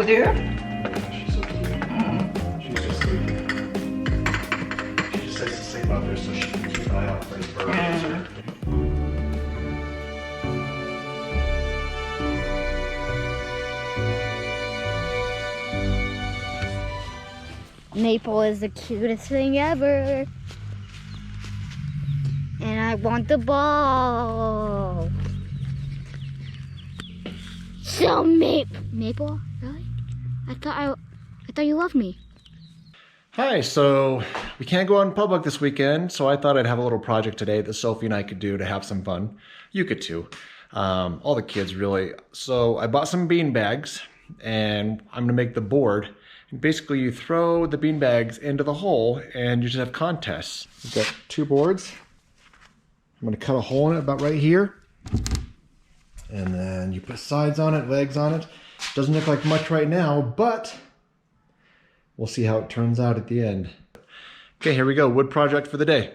do? She's so cute. She's just sleeping. She just likes to sleep out there so she can keep an eye out for any birds. Maple is the cutest thing ever. And I want the ball. So Maple? Really? I thought you loved me. Hi, so we can't go out in public this weekend, so I thought I'd have a little project today that Sophie and I could do to have some fun. You could too. All the kids really. So I bought some bean bags and I'm gonna make the board. And basically you throw the bean bags into the hole and you just have contests. We've got 2 boards. I'm gonna cut a hole in it about right here. And then you put sides on it, legs on it. Doesn't look like much right now, but we'll see how it turns out at the end. Okay, here we go. Wood project for the day.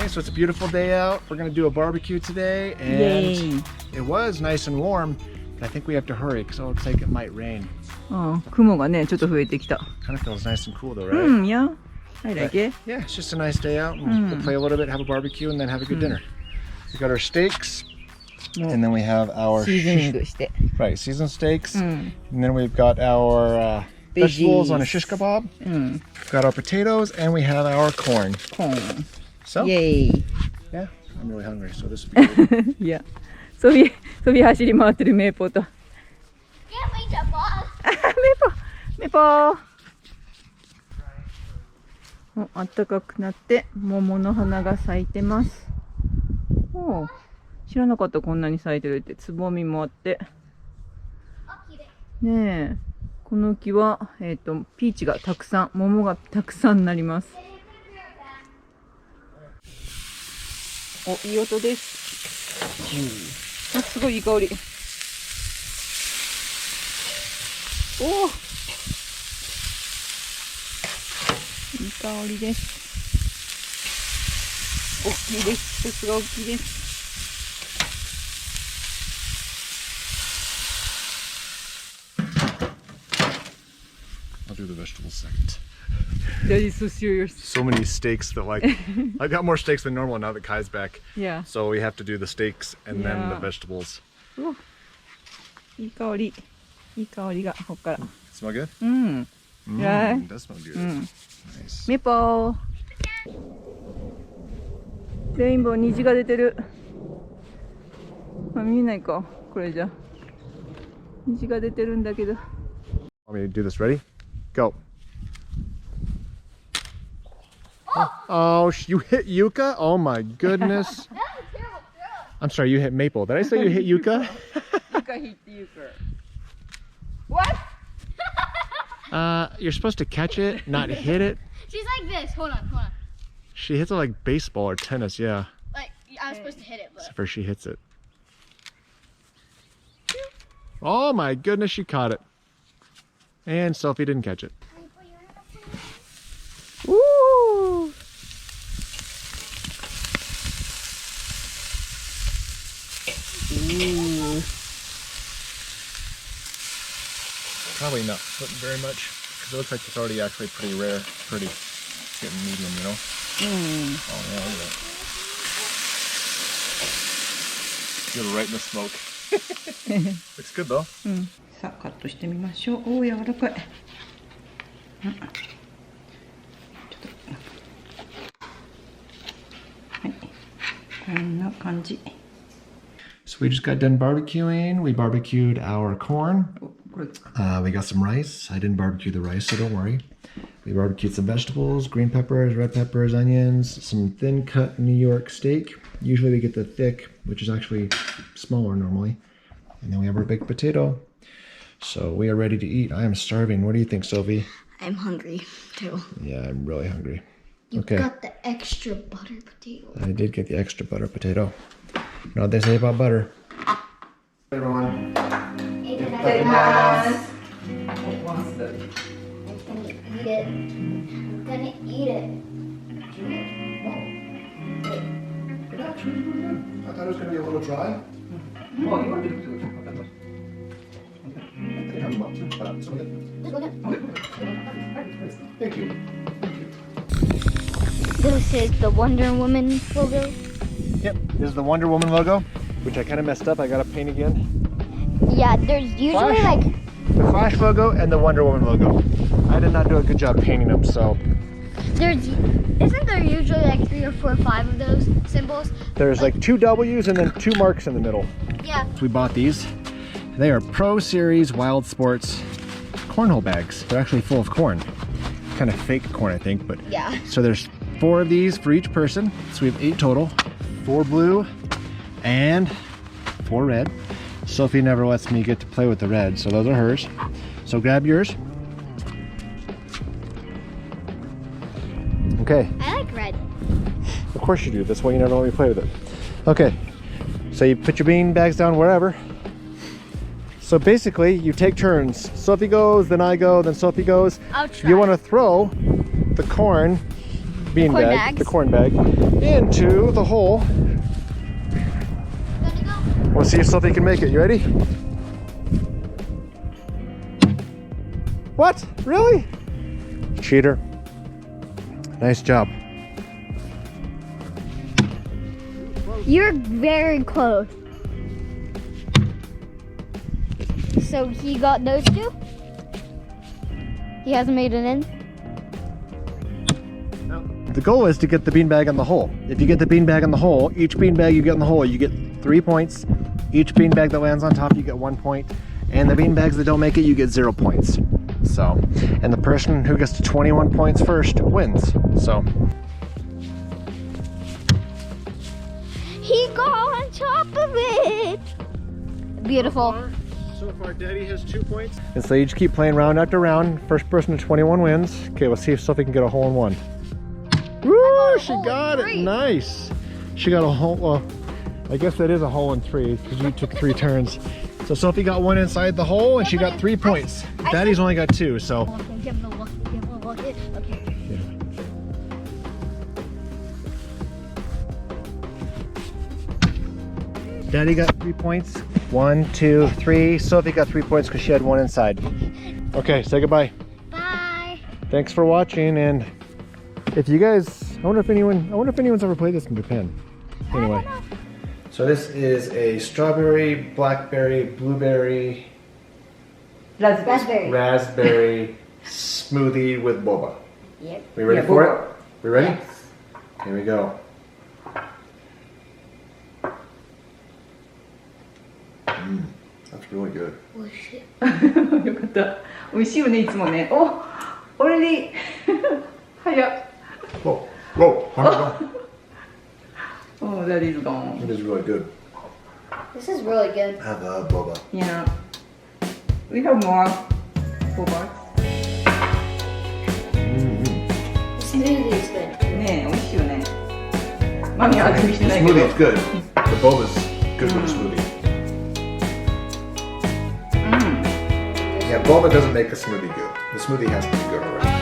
So it's a beautiful day out. We're gonna do a barbecue today, and Yay. It was nice and warm, but I think we have to hurry because it looks like it might rain. 雲がね、ちょっと増えてきた。 Kind of feels nice and cool though, right? Yeah. I like it. Yeah, it's just a nice day out. We'll play a little bit, have a barbecue, and then have a good dinner. We got our steaks, and then we have our シーズニングして。 right seasoned steaks, and then we've got our vegetables on a shish kebab. We've got our potatoes, and we have our corn. コーン。 So イェイ。 yeah, I'm really hungry, so this will be good. いや、ソビ走り回ってるメーポーと。Can't wait to ball. メーポー。お、暖かくなって桃の花が咲いてます。お、知らなかったこんなに咲いてるって。つぼみもあって。ねえ、この木はピーチがたくさん、桃がたくさんなります。お、いい音です。あ、すごいいい香り。おお、いい香りです。大きいです。一つが大きいです。I'll do the vegetables second. That is so serious. So many steaks that like I got more steaks than normal now that Kai's back. Yeah. So we have to do the steaks and then the Yeah. vegetables. お、いい香り。いい香りがここから。 Smell good? うん。Yeah. It does smell good. Nice. メポー。レインボー虹が出てる。あ、見えないか。これじゃ。虹が出てるんだけど。Want me to do this? Ready? Go. Oh, you hit Yuka? Oh my goodness. That was a terrible throw. I'm sorry, you hit Maple. Did I say you hit Yuka? Yuka hit Yuka. What? You're supposed to catch it, not hit it. She's like this. Hold on. She hits it like baseball or tennis, yeah. Like I was supposed to hit it, but Except for she hits it. Oh my goodness, she caught it. And Sophie didn't catch it. Woo! Ooh. Probably not very much, because it looks like it's already actually pretty rare, pretty. It's getting medium, you know? Oh yeah, look at that. You're right in the smoke. Looks good though. さあカットしてみましょう。おお、柔らかい。ちょっとはい、こんな感じ。 So we just got done barbecuing. We barbecued our corn. これ We got some rice. I didn't barbecue the rice, so don't worry. We barbecued some vegetables, green peppers, red peppers, onions, some thin cut New York steak. Usually we get the thick, which is actually smaller normally. And then we have our baked potato. So we are ready to eat. I am starving. What do you think, Sophie? I'm hungry too. Yeah, I'm really hungry. You Okay. got the extra butter potato. I did get the extra butter potato. You know what they say about butter? Everyone. I'm gonna eat it. I'm gonna eat it. I thought it was going to be a little dry. Thank you. This is the Wonder Woman logo. Yep, this is the Wonder Woman logo, which I kind of messed up. I got to paint again. Yeah, there's usually Flash. like The Flash logo and the Wonder Woman logo. I did not do a good job painting them, so isn't there usually like 3 or 4 or 5 of those symbols? there's like 2 W's and then 2 marks in the middle. Yeah. We bought these. They are Pro Series Wild Sports cornhole bags. They're actually full of corn. Kind of fake corn, I think, but Yeah. so there's 4 of these for each person. So we have 8 total. 4 blue and 4 red. Sophie never lets me get to play with the red, so those are hers. So grab yours. Okay. I like red. Of course you do. That's why you never let me play with it. Okay. So you put your bean bags down wherever. So basically, you take turns. Sophie goes, then I go, then Sophie goes. I'll try. You want to throw the corn bean corn bag, bags. the corn bag, into the hole. Gonna go. We'll see if Sophie can make it. You ready? What? Really? Cheater. Nice job. You're very close. So he got those 2? He hasn't made it in? The goal is to get the beanbag in the hole. If you get the beanbag in the hole, each beanbag you get in the hole, you get 3 points. Each beanbag that lands on top, you get 1 point. And the beanbags that don't make it, you get 0 points. So, and the person who gets to 21 points first wins. So, He got on top of it. Beautiful. so far Daddy has 2 points. And so you just keep playing round after round. First person to 21 wins. Okay, let's see if Sophie can get a hole in 1. Woo! She got it. Nice. She got a hole. Well, I guess that is a hole in 3 because you took 3 turns. So Sophie got 1 inside the hole and she got 3 points. Daddy's only got 2, so. Okay, give him a look. Give him a look. Okay. Daddy got 3 points. 1, 2, 3. Sophie got 3 points because she had 1 inside. Okay, say goodbye. Bye. Thanks for watching, and if you guys, I wonder if anyone's ever played this in Japan. Anyway. So this is a strawberry, blackberry, blueberry, raspberry smoothie with boba. Yep. We ready Yeah, for boba. it? We ready? Yes. Here we go. That's really good. Oh shit. よかった。美味しいよね、いつもね。お、俺に早っ。 Whoa, whoa, how did it Oh, that is gone. go? It is really good. This is really good. I love boba. Yeah. We have more boba. The smoothie is good. ねえ、美味しいよね。マミは味見して The ないけ smoothie ど。 is good. The boba's good with the smoothie. Yeah, boba doesn't make the smoothie good. The smoothie has to be good already.